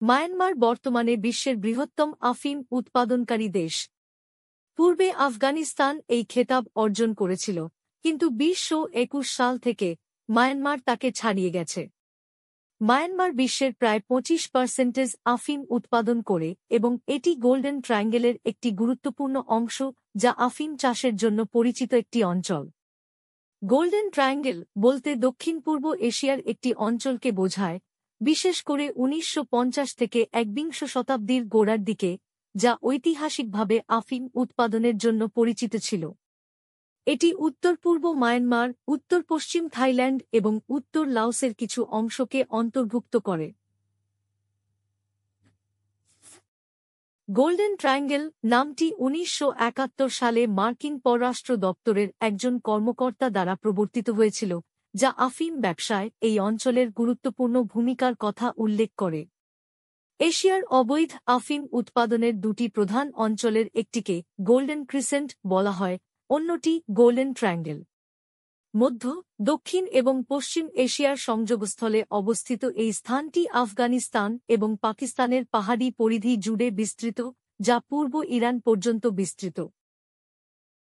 Myanmar বর্তমানে বিশ্বের বৃহত্তম আফিম উৎপাদনকারী দেশ। পূর্বে আফগানিস্তান এই খেতাব অর্জন করেছিল, কিন্তু 2021 সাল থেকে মায়ানমার তাকে ছাড়িয়ে গেছে। মায়ানমার বিশ্বের প্রায় 25% আফিম উৎপাদন করে এবং এটি গোল্ডেন ট্রায়াঙ্গেলের একটি গুরুত্বপূর্ণ অংশ, যা আফিম চাষের জন্য পরিচিত একটি অঞ্চল। গোল্ডেন ট্রায়াঙ্গেল বলতে দক্ষিণ পূর্ব এশিয়ার একটি অঞ্চলকে বোঝায়, বিশেষ করে 1950 থেকে একবিংশ শতাব্দীর গোড়ার দিকে, যা ঐতিহাসিকভাবে আফিম উৎপাদনের জন্য পরিচিত ছিল। এটি উত্তর-পূর্ব মায়ানমার, উত্তর-পশ্চিম থাইল্যান্ড এবং উত্তর লাওসের কিছু অংশকে অন্তর্ভুক্ত করে। গোল্ডেন ট্রায়াঙ্গেল নামটি 1971 সালে মার্কিন পররাষ্ট্র দপ্তরের একজন কর্মকর্তা দ্বারা প্রবর্তিত হয়েছিল, যা আফিম ব্যবসায় এই অঞ্চলের গুরুত্বপূর্ণ ভূমিকার কথা উল্লেখ করে। এশিয়ার অবৈধ আফিম উৎপাদনের দুটি প্রধান অঞ্চলের একটিকে গোল্ডেন ক্রিসেন্ট বলা হয়, অন্যটি গোল্ডেন ট্রায়াঙ্গেল। মধ্য, দক্ষিণ এবং পশ্চিম এশিয়ার সংযোগস্থলে অবস্থিত এই স্থানটি আফগানিস্তান এবং পাকিস্তানের পাহাড়ি পরিধি জুড়ে বিস্তৃত, যা পূর্ব ইরান পর্যন্ত বিস্তৃত।